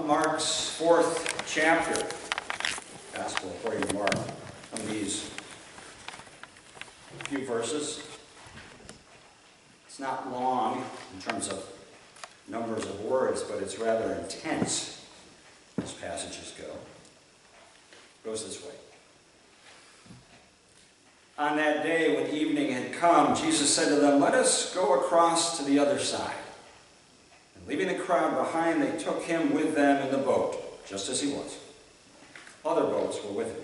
Mark's 4th chapter, Gospel according to Mark, from these few verses. It's not long in terms of numbers of words, but it's rather intense as passages go. It goes this way. On that day, when evening had come, Jesus said to them, "Let us go across to the other side." And leaving the crowd behind, they took him with them in the boat, just as he was. Other boats were with him.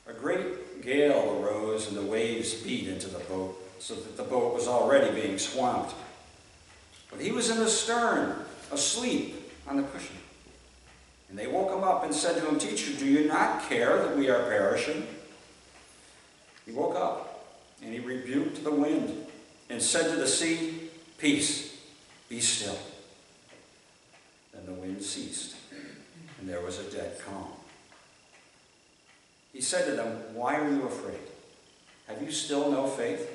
A great gale arose, and the waves beat into the boat, so that the boat was already being swamped. But he was in the stern, asleep on the cushion. And they woke him up and said to him, "Teacher, do you not care that we are perishing?" He woke up, and he rebuked the wind, and said to the sea, "Peace, be still." Then the wind ceased, and there was a dead calm. He said to them, "Why are you afraid? Have you still no faith?"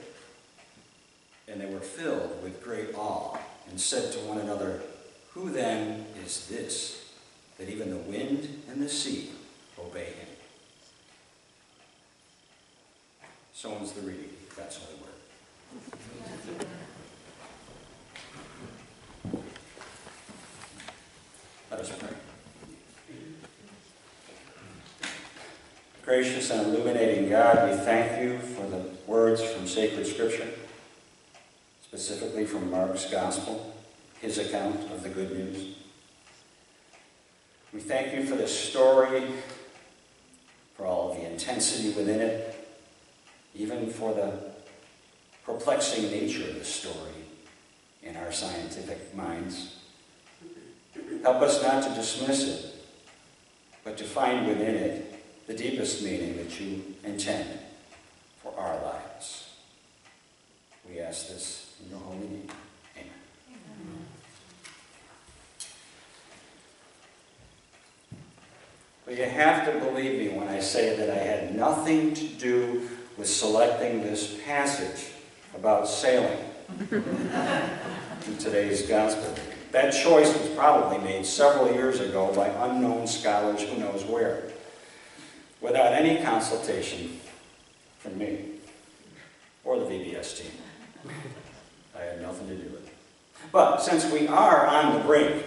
And they were filled with great awe, and said to one another, "Who then is this, that even the wind and the sea obey him?" So ends the reading of God's holy word. Let us pray. Gracious and illuminating God, we thank you for the words from sacred scripture, specifically from Mark's gospel, his account of the good news. We thank you for this story, for all of the intensity within it, even for the perplexing nature of the story in our scientific minds. Help us not to dismiss it, but to find within it the deepest meaning that you intend for our lives. We ask this in your holy name. Amen. Amen. But you have to believe me when I say that I had nothing to do with selecting this passage about sailing in today's gospel. That choice was probably made several years ago by unknown scholars who knows where, without any consultation from me or the VBS team. I had nothing to do with it. But since we are on the brink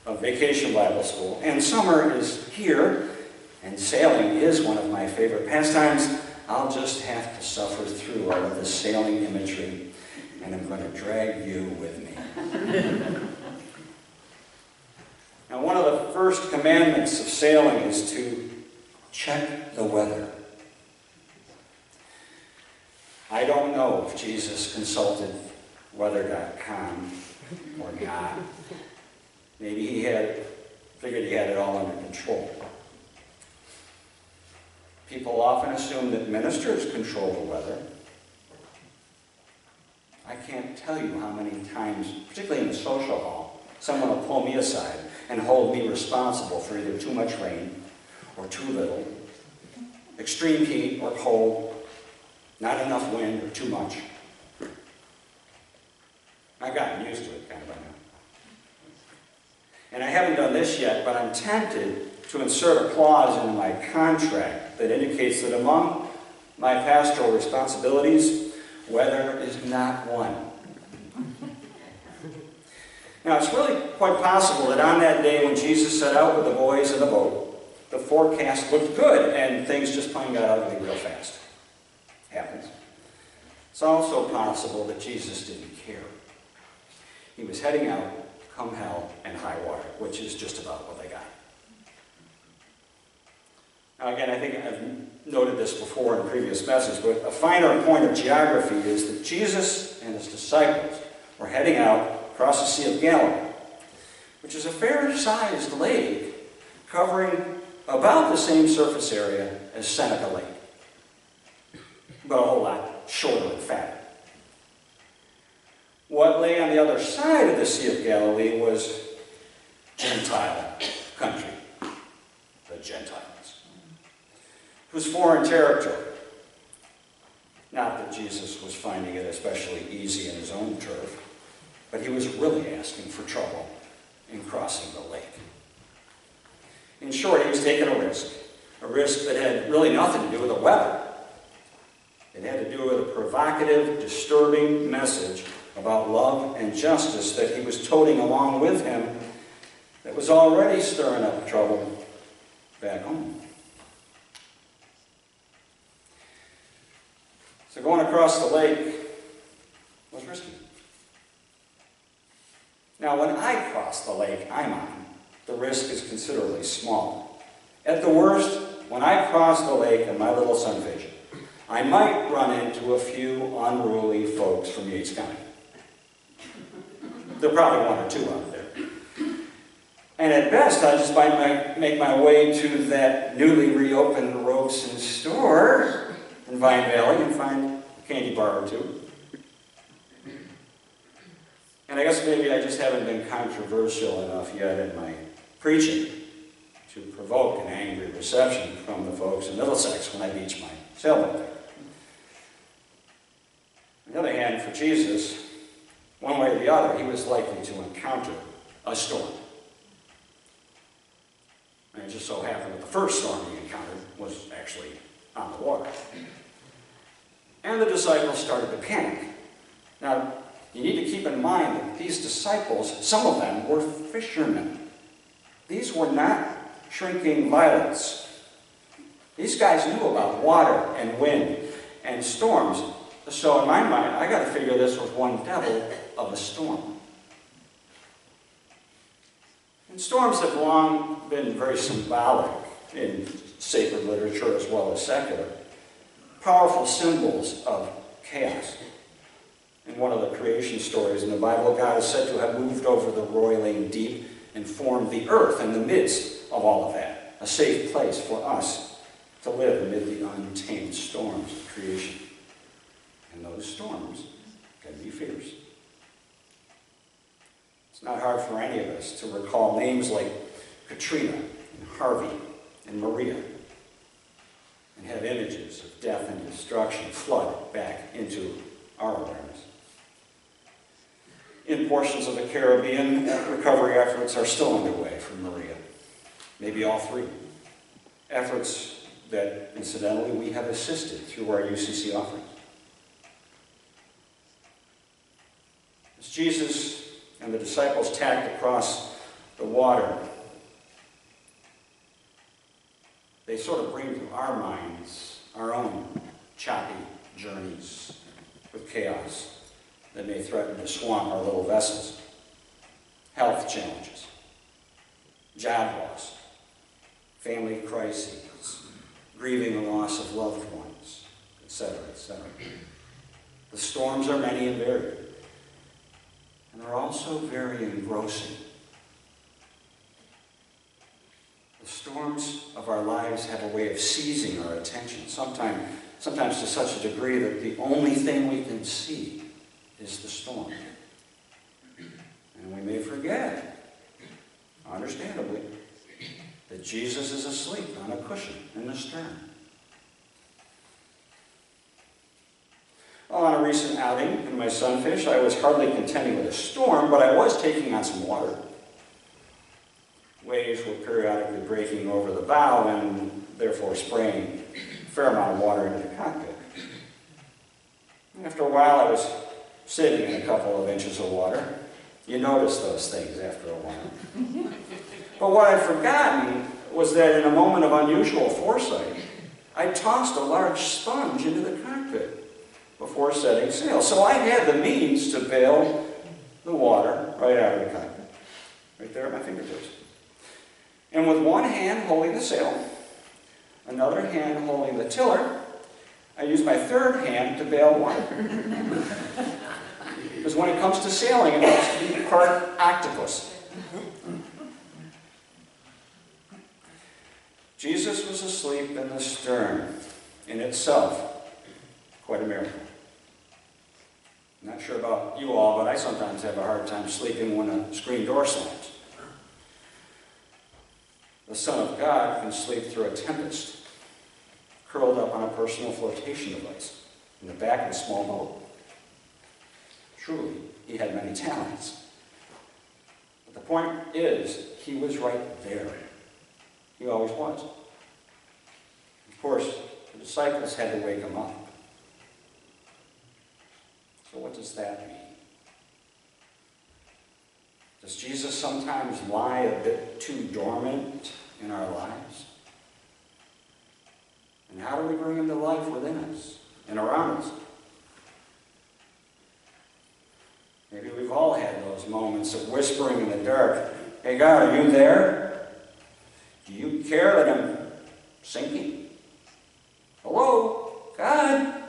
of Vacation Bible School, and summer is here, and sailing is one of my favorite pastimes, I'll just have to suffer through all of the sailing imagery, and I'm going to drag you with me. Now, one of the first commandments of sailing is to check the weather. I don't know if Jesus consulted weather.com or not. Maybe he figured he had it all under control. People often assume that ministers control the weather. I can't tell you how many times, particularly in the social hall, someone will pull me aside and hold me responsible for either too much rain or too little, extreme heat or cold, not enough wind or too much. I've gotten used to it kind of by now. And I haven't done this yet, but I'm tempted to insert a clause into my contract that indicates that among my pastoral responsibilities, weather is not one. Now, it's really quite possible that on that day when Jesus set out with the boys in the boat, the forecast looked good and things just plain got ugly real fast. Happens. It's also possible that Jesus didn't care. He was heading out, come hell and high water, which is just about what they got. Now again, I think I've noted this before in a previous message, but a finer point of geography is that Jesus and his disciples were heading out across the Sea of Galilee, which is a fair-sized lake covering about the same surface area as Seneca Lake, but a whole lot shorter and fatter. What lay on the other side of the Sea of Galilee was Gentile country, the Gentiles. It was foreign territory. Not that Jesus was finding it especially easy in his own turf, but he was really asking for trouble in crossing the lake. was taking a risk that had really nothing to do with the weather. It had to do with a provocative, disturbing message about love and justice that he was toting along with him that was already stirring up trouble back home. So going across the lake was risky. Now, when I cross the lake I'm on, the risk is considerably smaller. At the worst, when I cross the lake in my little sunfish, I might run into a few unruly folks from Yates County. There are probably one or two out there. And at best, I just might make my way to that newly reopened Robeson store in Vine Valley and find a candy bar or two. And I guess maybe I just haven't been controversial enough yet in my preaching to provoke an angry reception from the folks in Middlesex when I beach my sailboat there. On the other hand, for Jesus, one way or the other, he was likely to encounter a storm. And it just so happened that the first storm he encountered was actually on the water. And the disciples started to panic. Now, you need to keep in mind that these disciples, some of them were fishermen. These were not shrinking violets. These guys knew about water and wind and storms. So in my mind, I got to figure this was one devil of a storm. And storms have long been very symbolic in sacred literature as well as secular. Powerful symbols of chaos. In one of the creation stories in the Bible, God is said to have moved over the roiling deep and formed the earth in the midst of all of that. A safe place for us to live amid the untamed storms of creation. And those storms can be fierce. It's not hard for any of us to recall names like Katrina and Harvey and Maria and have images of death and destruction flood back into our awareness. In portions of the Caribbean, recovery efforts are still underway for Maria. Maybe all three. Efforts that, incidentally, we have assisted through our UCC offerings. As Jesus and the disciples tacked across the water, they sort of bring to our minds our own choppy journeys with chaos that may threaten to swamp our little vessels. Health challenges, job loss, family crises, grieving the loss of loved ones, etc., etc. The storms are many and varied, and they're also very engrossing. The storms of our lives have a way of seizing our attention, sometimes to such a degree that the only thing we can see is the storm. And we may forget, understandably, that Jesus is asleep on a cushion in the stern. Well, on a recent outing in my sunfish, I was hardly contending with a storm, but I was taking on some water. Waves were periodically breaking over the bow and therefore spraying a fair amount of water into the cockpit. After a while, I was sitting in a couple of inches of water. You notice those things after a while. But what I'd forgotten was that in a moment of unusual foresight, I tossed a large sponge into the cockpit before setting sail. So I had the means to bail the water right out of the cockpit, right there at my fingertips. And with one hand holding the sail, another hand holding the tiller, I used my third hand to bail water. Because when it comes to sailing, it has to be part octopus. Jesus was asleep in the stern, in itself quite a miracle. I'm not sure about you all, but I sometimes have a hard time sleeping when a screen door slams. The Son of God can sleep through a tempest, curled up on a personal flotation device in the back of a small boat. Truly, he had many talents. But the point is, he was right there, He always was. Of course, the disciples had to wake him up. So what does that mean? Does Jesus sometimes lie a bit too dormant in our lives? And how do we bring him to life within us and around us? Maybe we've all had those moments of whispering in the dark. Hey God, are you there? Do you care that I'm sinking? Hello? God?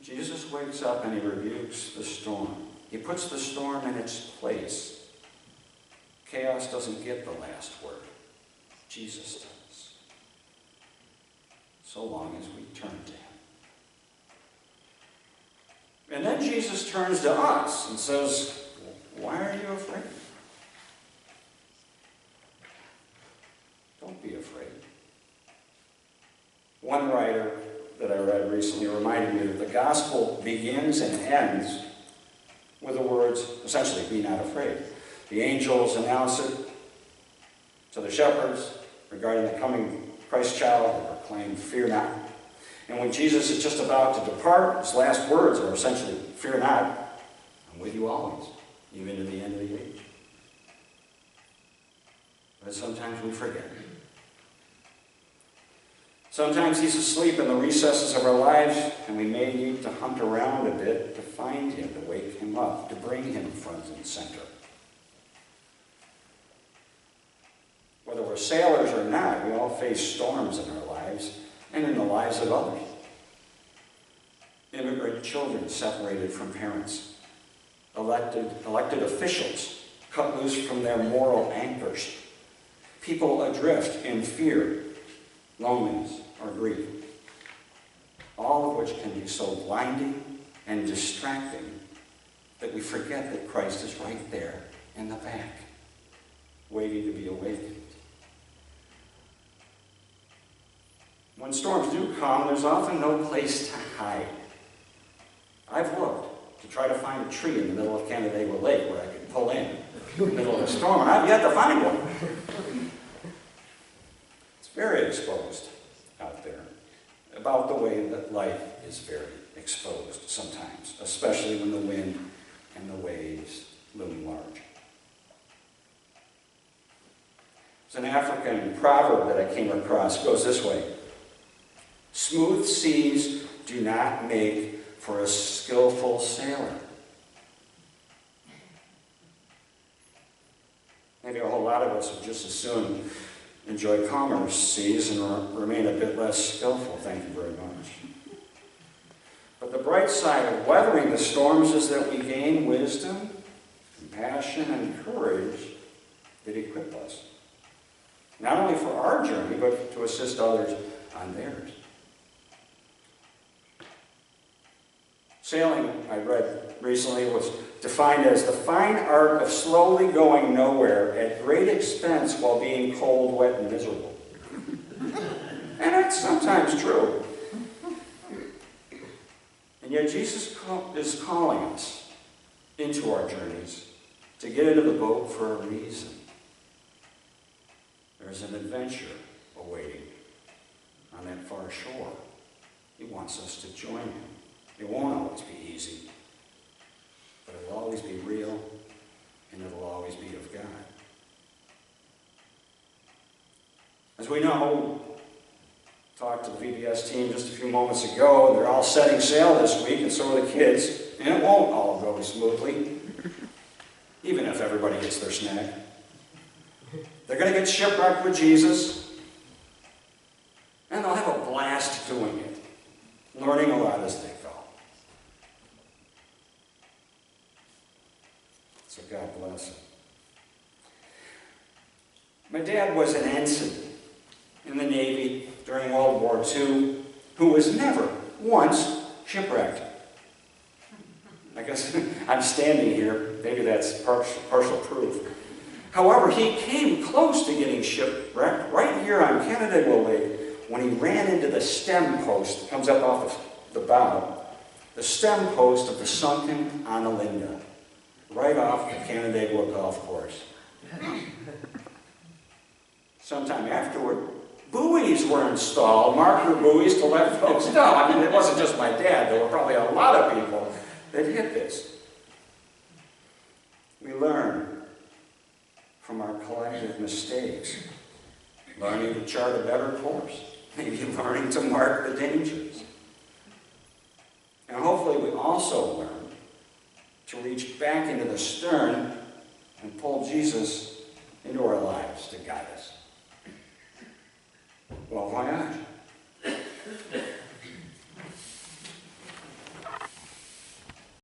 Jesus wakes up and he rebukes the storm. He puts the storm in its place. Chaos doesn't get the last word. Jesus does. So long as we turn to him. And then Jesus turns to us and says, why are you afraid? Don't be afraid. One writer that I read recently reminded me that the gospel begins and ends with the words, essentially, be not afraid. The angels announce it to the shepherds regarding the coming Christ child. They proclaim, fear not. And when Jesus is just about to depart, his last words are essentially, fear not, I'm with you always, even to the end of the age. But sometimes we forget. Sometimes he's asleep in the recesses of our lives, and we may need to hunt around a bit to find him, to wake him up, to bring him front and center. Whether we're sailors or not, we all face storms in our lives and in the lives of others. Immigrant children separated from parents. Elected officials cut loose from their moral anchors. People adrift in fear, loneliness, or grief. All of which can be so blinding and distracting that we forget that Christ is right there in the back, waiting to be awakened. When storms do come, there's often no place to hide. I've looked to try to find a tree in the middle of Canandaigua Lake where I could pull in the middle of a storm, and I've yet to find one. It's very exposed out there, about the way that life is very exposed sometimes, especially when the wind and the waves loom large. There's an African proverb that I came across. It goes this way. Smooth seas do not make for a skillful sailor. Maybe a whole lot of us would just as soon enjoy calmer seas and remain a bit less skillful. Thank you very much. But the bright side of weathering the storms is that we gain wisdom, compassion, and courage that equip us. Not only for our journey, but to assist others on theirs. Sailing, I read recently, was defined as the fine art of slowly going nowhere at great expense while being cold, wet, and miserable. And that's sometimes true. And yet Jesus is calling us into our journeys to get into the boat for a reason. There's an adventure awaiting on that far shore. He wants us to join him. It won't always be easy, but it'll always be real, and it'll always be of God. As we know, talked to the VBS team just a few moments ago, and they're all setting sail this week, and so are the kids, and it won't all go smoothly, even if everybody gets their snack. They're going to get shipwrecked with Jesus, and they'll have a blast doing it, learning a lot as they go. So God bless him. My dad was an ensign in the Navy during World War II who was never once shipwrecked. I guess I'm standing here. Maybe that's partial proof. However, he came close to getting shipwrecked right here on Canandaigua Lake when he ran into the stem post that comes up off the bow, the stem post of the sunken Analinda, right off the Canandaigua golf course. sometime afterward, buoys were installed, marker buoys to let folks know. I mean, it wasn't just my dad. There were probably a lot of people that did this. We learn from our collective mistakes, learning to chart a better course, maybe learning to mark the dangers. And hopefully we also learn to reach back into the stern and pull Jesus into our lives to guide us. Well, why not?